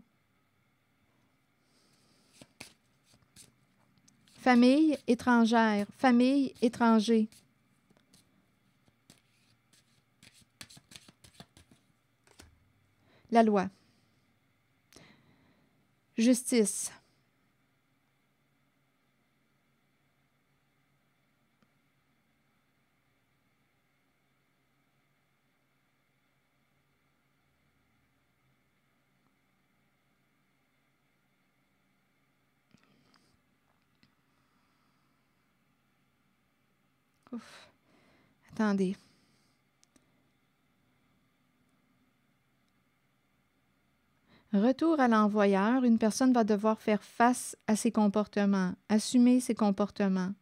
famille étrangère, famille étranger. La loi. Justice. Ouf. Attendez. Retour à l'envoyeur, une personne va devoir faire face à ses comportements, assumer ses comportements.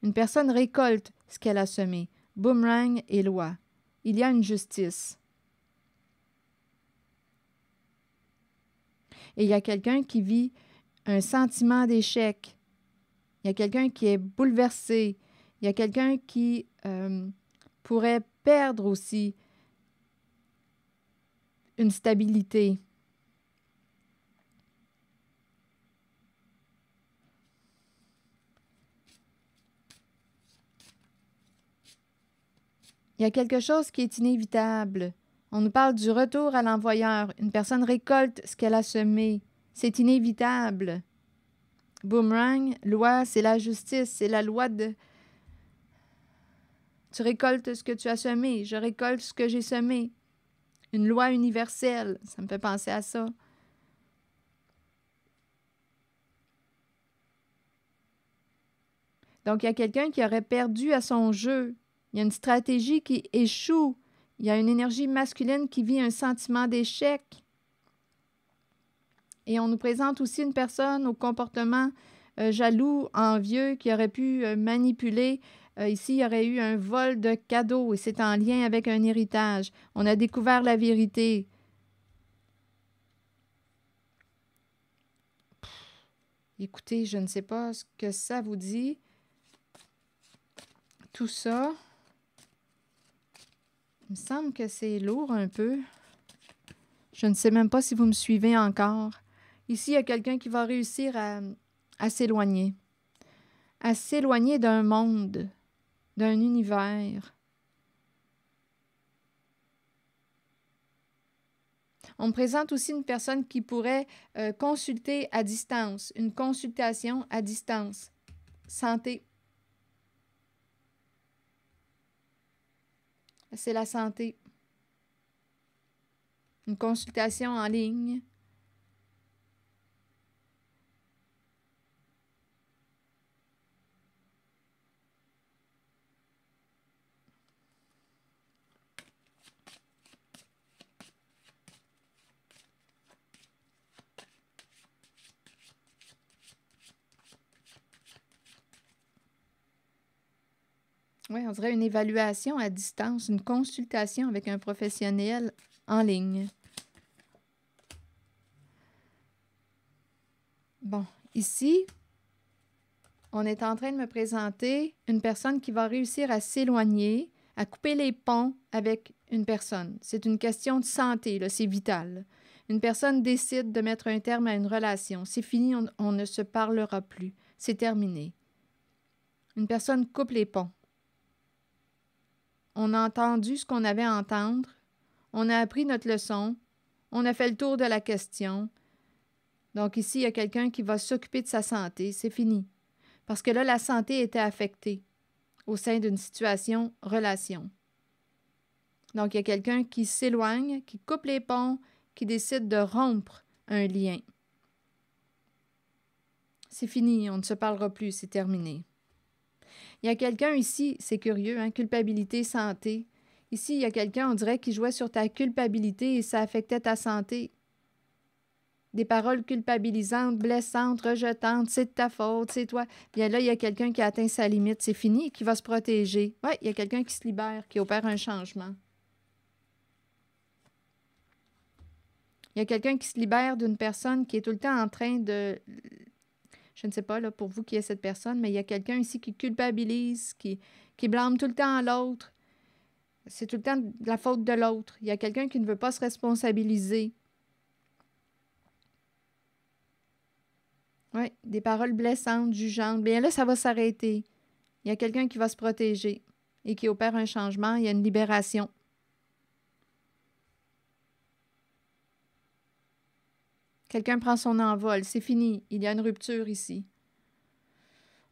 Une personne récolte ce qu'elle a semé. Boomerang et loi. Il y a une justice. Et il y a quelqu'un qui vit un sentiment d'échec. Il y a quelqu'un qui est bouleversé. Il y a quelqu'un qui pourrait perdre aussi une stabilité. Il y a quelque chose qui est inévitable. On nous parle du retour à l'envoyeur. Une personne récolte ce qu'elle a semé. C'est inévitable. Boomerang, loi, c'est la justice, c'est la loi de... Tu récoltes ce que tu as semé, je récolte ce que j'ai semé. Une loi universelle, ça me fait penser à ça. Donc, il y a quelqu'un qui aurait perdu à son jeu. Il y a une stratégie qui échoue. Il y a une énergie masculine qui vit un sentiment d'échec. Et on nous présente aussi une personne au comportement jaloux, envieux, qui aurait pu manipuler. Ici, il y aurait eu un vol de cadeaux et c'est en lien avec un héritage. On a découvert la vérité. Écoutez, je ne sais pas ce que ça vous dit. Tout ça, il me semble que c'est lourd un peu. Je ne sais même pas si vous me suivez encore. Ici, il y a quelqu'un qui va réussir à s'éloigner. À s'éloigner d'un monde, d'un univers. On me présente aussi une personne qui pourrait consulter à distance, une consultation à distance. Santé. C'est la santé. Une consultation en ligne. Oui, on dirait une évaluation à distance, une consultation avec un professionnel en ligne. Bon, ici, on est en train de me présenter une personne qui va réussir à s'éloigner, à couper les ponts avec une personne. C'est une question de santé, là, c'est vital. Une personne décide de mettre un terme à une relation. C'est fini, on ne se parlera plus. C'est terminé. Une personne coupe les ponts. On a entendu ce qu'on avait à entendre. On a appris notre leçon. On a fait le tour de la question. Donc ici, il y a quelqu'un qui va s'occuper de sa santé. C'est fini. Parce que là, la santé était affectée au sein d'une situation relation. Donc, il y a quelqu'un qui s'éloigne, qui coupe les ponts, qui décide de rompre un lien. C'est fini, on ne se parlera plus, c'est terminé. Il y a quelqu'un ici, c'est curieux, hein, culpabilité, santé. Ici, il y a quelqu'un, on dirait, qui jouait sur ta culpabilité et ça affectait ta santé. Des paroles culpabilisantes, blessantes, rejetantes, c'est de ta faute, c'est toi. Bien là, il y a quelqu'un qui a atteint sa limite, c'est fini, qui va se protéger. Oui, il y a quelqu'un qui se libère, qui opère un changement. Il y a quelqu'un qui se libère d'une personne qui est tout le temps en train de... Je ne sais pas là, pour vous qui est cette personne, mais il y a quelqu'un ici qui culpabilise, qui blâme tout le temps l'autre. C'est tout le temps de la faute de l'autre. Il y a quelqu'un qui ne veut pas se responsabiliser. Oui, des paroles blessantes, jugeantes. Bien là, ça va s'arrêter. Il y a quelqu'un qui va se protéger et qui opère un changement. Il y a une libération. Quelqu'un prend son envol. C'est fini. Il y a une rupture ici.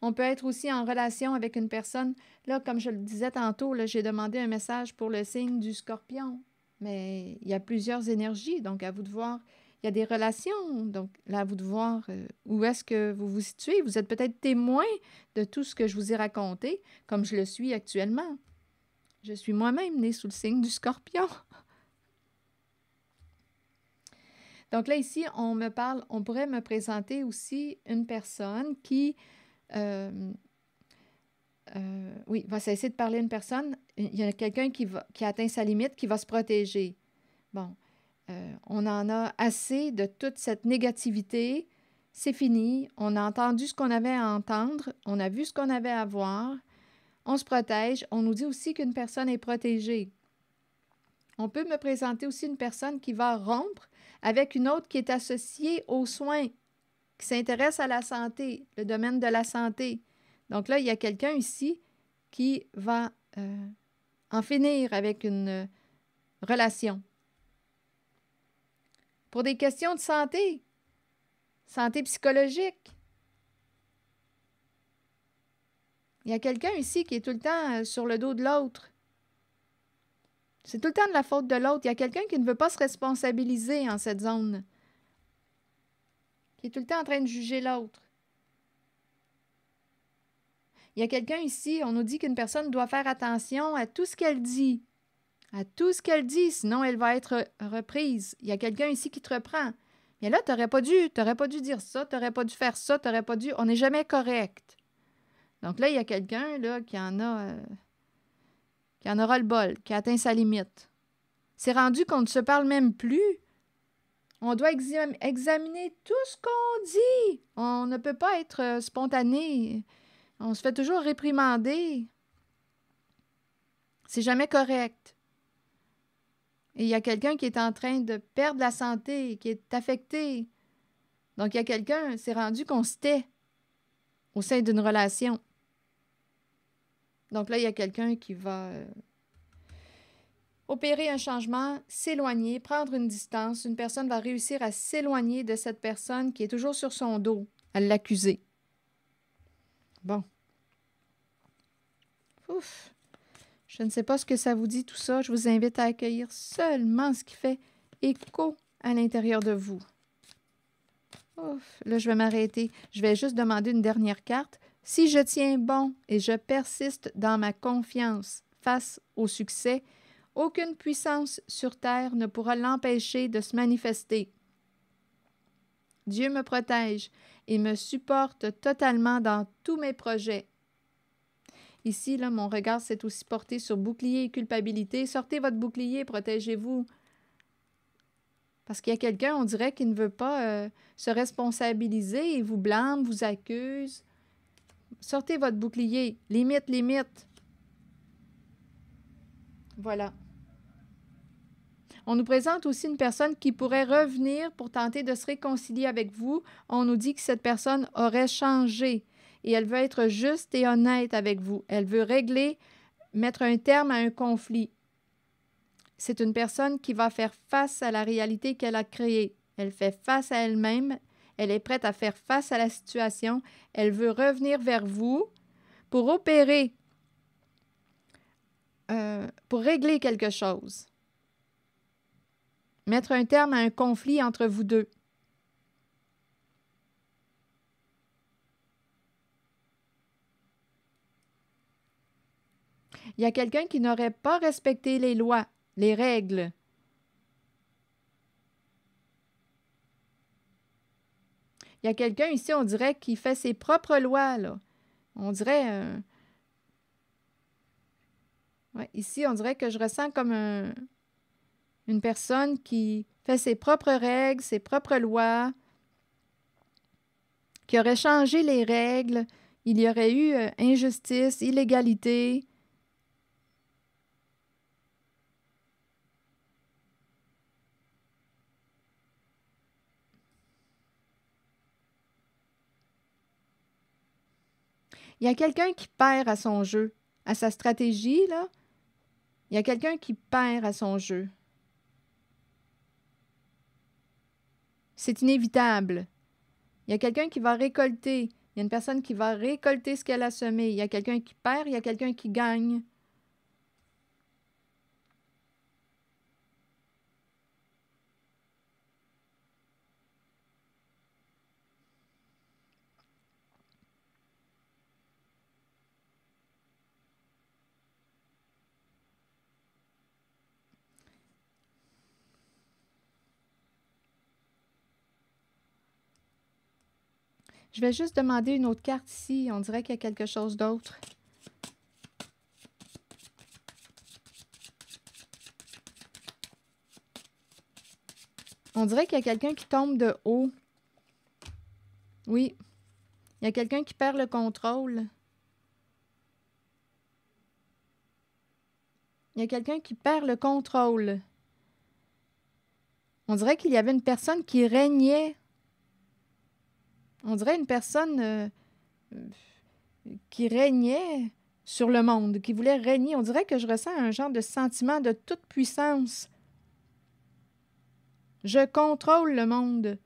On peut être aussi en relation avec une personne. Là, comme je le disais tantôt, là, j'ai demandé un message pour le signe du Scorpion. Mais il y a plusieurs énergies, donc à vous de voir. Il y a des relations, donc là, à vous de voir où est-ce que vous vous situez. Vous êtes peut-être témoin de tout ce que je vous ai raconté, comme je le suis actuellement. Je suis moi-même née sous le signe du Scorpion. Donc là, ici, on pourrait me présenter aussi une personne qui... oui, va cesser de parler à une personne. Il y a quelqu'un qui a atteint sa limite, qui va se protéger. Bon, on en a assez de toute cette négativité. C'est fini. On a entendu ce qu'on avait à entendre. On a vu ce qu'on avait à voir. On se protège. On nous dit aussi qu'une personne est protégée. On peut me présenter aussi une personne qui va rompre avec une autre qui est associée aux soins, qui s'intéresse à la santé, le domaine de la santé. Donc là, il y a quelqu'un ici qui va en finir avec une relation. Pour des questions de santé, santé psychologique. Il y a quelqu'un ici qui est tout le temps sur le dos de l'autre. C'est tout le temps de la faute de l'autre. Il y a quelqu'un qui ne veut pas se responsabiliser en cette zone, qui est tout le temps en train de juger l'autre. Il y a quelqu'un ici, on nous dit qu'une personne doit faire attention à tout ce qu'elle dit. À tout ce qu'elle dit, sinon elle va être reprise. Il y a quelqu'un ici qui te reprend. Mais là, tu n'aurais pas dû dire ça, tu n'aurais pas dû faire ça, tu n'aurais pas dû... On n'est jamais correct. Donc là, il y a quelqu'un là qui en aura le bol, qui a atteint sa limite. C'est rendu qu'on ne se parle même plus. On doit examiner tout ce qu'on dit. On ne peut pas être spontané. On se fait toujours réprimander. C'est jamais correct. Et il y a quelqu'un qui est en train de perdre la santé, qui est affecté. Donc, il y a quelqu'un, c'est rendu qu'on se tait au sein d'une relation. Donc là, il y a quelqu'un qui va opérer un changement, s'éloigner, prendre une distance. Une personne va réussir à s'éloigner de cette personne qui est toujours sur son dos, à l'accuser. Bon. Ouf. Je ne sais pas ce que ça vous dit tout ça. Je vous invite à accueillir seulement ce qui fait écho à l'intérieur de vous. Ouf. Là, je vais m'arrêter. Je vais juste demander une dernière carte. Si je tiens bon et je persiste dans ma confiance face au succès, aucune puissance sur terre ne pourra l'empêcher de se manifester. Dieu me protège et me supporte totalement dans tous mes projets. Ici, là, mon regard s'est aussi porté sur bouclier et culpabilité. Sortez votre bouclier, protégez-vous. Parce qu'il y a quelqu'un, on dirait, qui ne veut pas se responsabiliser et vous blâme, vous accuse. Sortez votre bouclier. Limite, limite. Voilà. On nous présente aussi une personne qui pourrait revenir pour tenter de se réconcilier avec vous. On nous dit que cette personne aurait changé et elle veut être juste et honnête avec vous. Elle veut régler, mettre un terme à un conflit. C'est une personne qui va faire face à la réalité qu'elle a créée. Elle fait face à elle-même. Elle est prête à faire face à la situation. Elle veut revenir vers vous pour opérer, pour régler quelque chose. Mettre un terme à un conflit entre vous deux. Il y a quelqu'un qui n'aurait pas respecté les lois, les règles. Il y a quelqu'un ici, on dirait, qui fait ses propres lois, là. On dirait... ouais, ici, on dirait que je ressens comme une personne qui fait ses propres règles, ses propres lois, qui aurait changé les règles. Il y aurait eu injustice, illégalité. Il y a quelqu'un qui perd à son jeu, à sa stratégie, là. Il y a quelqu'un qui perd à son jeu. C'est inévitable. Il y a quelqu'un qui va récolter. Il y a une personne qui va récolter ce qu'elle a semé. Il y a quelqu'un qui perd, il y a quelqu'un qui gagne. Je vais juste demander une autre carte ici. On dirait qu'il y a quelque chose d'autre. On dirait qu'il y a quelqu'un qui tombe de haut. Oui. Il y a quelqu'un qui perd le contrôle. Il y a quelqu'un qui perd le contrôle. On dirait qu'il y avait une personne qui régnait. On dirait une personne qui régnait sur le monde, qui voulait régner. On dirait que je ressens un genre de sentiment de toute puissance. Je contrôle le monde.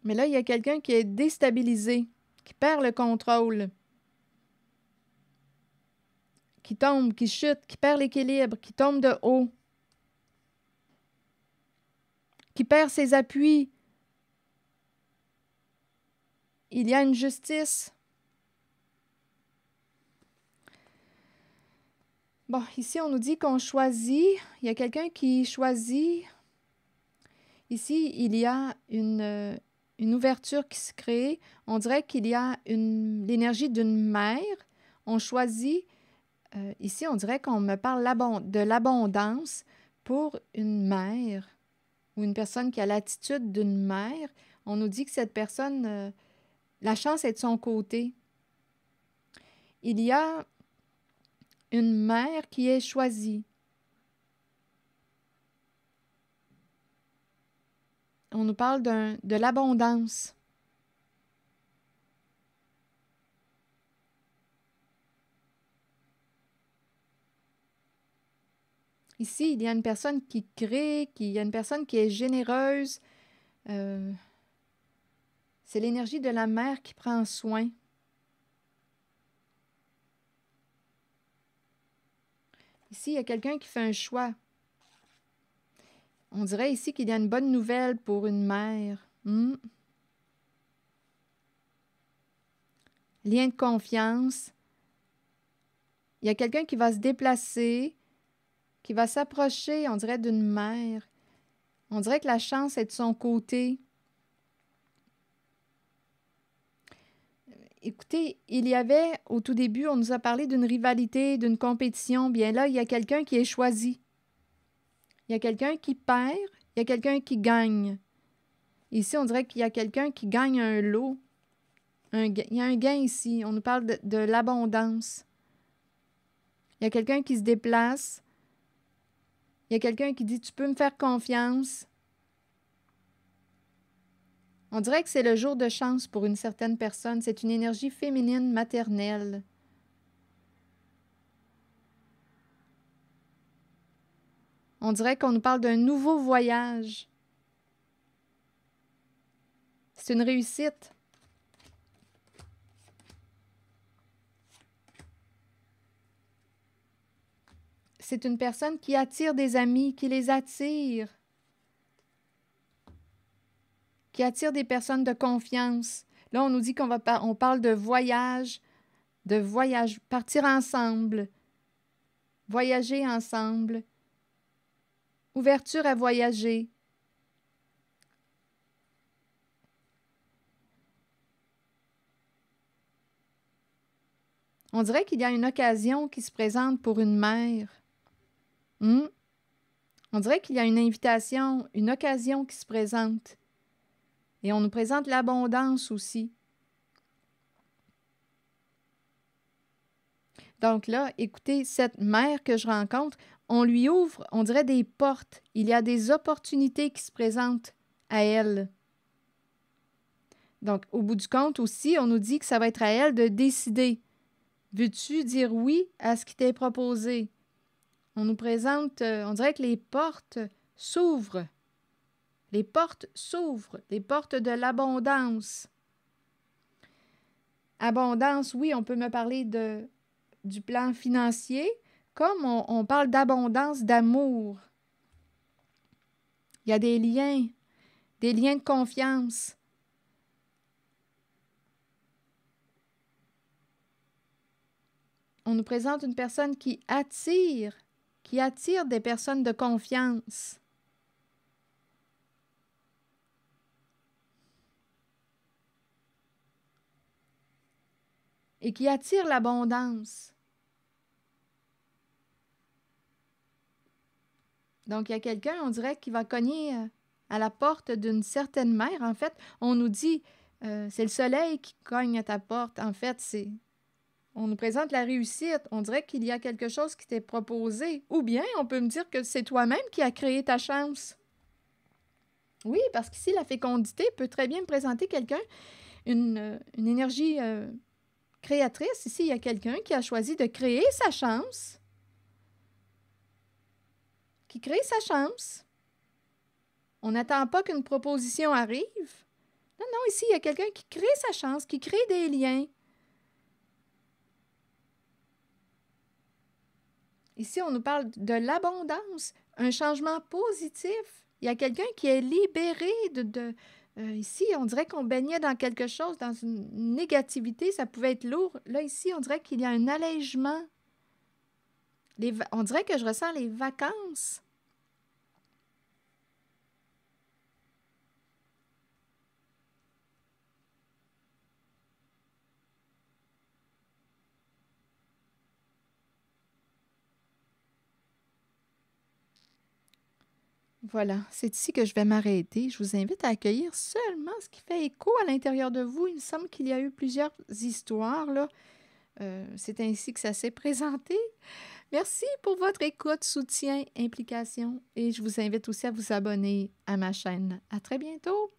Mais là, il y a quelqu'un qui est déstabilisé, qui perd le contrôle, qui tombe, qui chute, qui perd l'équilibre, qui tombe de haut, qui perd ses appuis. Il y a une justice. Bon, ici, on nous dit qu'on choisit. Il y a quelqu'un qui choisit. Ici, il y a une ouverture qui se crée. On dirait qu'il y a l'énergie d'une mère. On choisit. Ici, on dirait qu'on me parle de l'abondance pour une mère ou une personne qui a l'attitude d'une mère. On nous dit que cette personne, la chance est de son côté. Il y a une mère qui est choisie. On nous parle de l'abondance. Ici, il y a une personne qui crée, il y a une personne qui est généreuse. C'est l'énergie de la mère qui prend soin. Ici, il y a quelqu'un qui fait un choix. On dirait ici qu'il y a une bonne nouvelle pour une mère. Lien de confiance. Il y a quelqu'un qui va se déplacer, qui va s'approcher, on dirait, d'une mère. On dirait que la chance est de son côté. Écoutez, il y avait, au tout début, on nous a parlé d'une rivalité, d'une compétition. Bien là, il y a quelqu'un qui est choisi. Il y a quelqu'un qui perd, il y a quelqu'un qui gagne. Ici, on dirait qu'il y a quelqu'un qui gagne un lot. Il y a un gain ici. On nous parle de l'abondance. Il y a quelqu'un qui se déplace. Il y a quelqu'un qui dit « Tu peux me faire confiance ». On dirait que c'est le jour de chance pour une certaine personne. C'est une énergie féminine maternelle. On dirait qu'on nous parle d'un nouveau voyage. C'est une réussite. C'est une personne qui attire des amis, qui les attire, qui attire des personnes de confiance. Là, on nous dit on parle de voyage, partir ensemble, voyager ensemble, ouverture à voyager. On dirait qu'il y a une occasion qui se présente pour une mère. On dirait qu'il y a une invitation, une occasion qui se présente. Et on nous présente l'abondance aussi. Donc là, écoutez, cette mère que je rencontre, on lui ouvre, on dirait des portes. Il y a des opportunités qui se présentent à elle. Donc, au bout du compte aussi, on nous dit que ça va être à elle de décider. Veux-tu dire oui à ce qui t'est proposé? On nous présente, on dirait que les portes s'ouvrent. Les portes s'ouvrent, les portes de l'abondance. Abondance, oui, on peut me parler du plan financier, comme on parle d'abondance d'amour. Il y a des liens de confiance. On nous présente une personne qui attire des personnes de confiance. Et qui attire l'abondance. Donc, il y a quelqu'un, on dirait, qui va cogner à la porte d'une certaine mère. En fait, on nous dit, c'est le soleil qui cogne à ta porte. En fait, on nous présente la réussite. On dirait qu'il y a quelque chose qui t'est proposé. Ou bien, on peut me dire que c'est toi-même qui as créé ta chance. Oui, parce qu'ici, la fécondité peut très bien me présenter quelqu'un, une énergie créatrice. Ici, il y a quelqu'un qui a choisi de créer sa chance, qui crée sa chance. On n'attend pas qu'une proposition arrive. Non, non, ici, il y a quelqu'un qui crée sa chance, qui crée des liens. Ici, on nous parle de l'abondance, un changement positif. Il y a quelqu'un qui est libéré ici, on dirait qu'on baignait dans quelque chose, dans une négativité, ça pouvait être lourd. Là, ici, on dirait qu'il y a un allègement. On dirait que je ressens les vacances. Voilà, c'est ici que je vais m'arrêter. Je vous invite à accueillir seulement ce qui fait écho à l'intérieur de vous. Il me semble qu'il y a eu plusieurs histoires, là. C'est ainsi que ça s'est présenté. Merci pour votre écoute, soutien, implication et je vous invite aussi à vous abonner à ma chaîne. À très bientôt!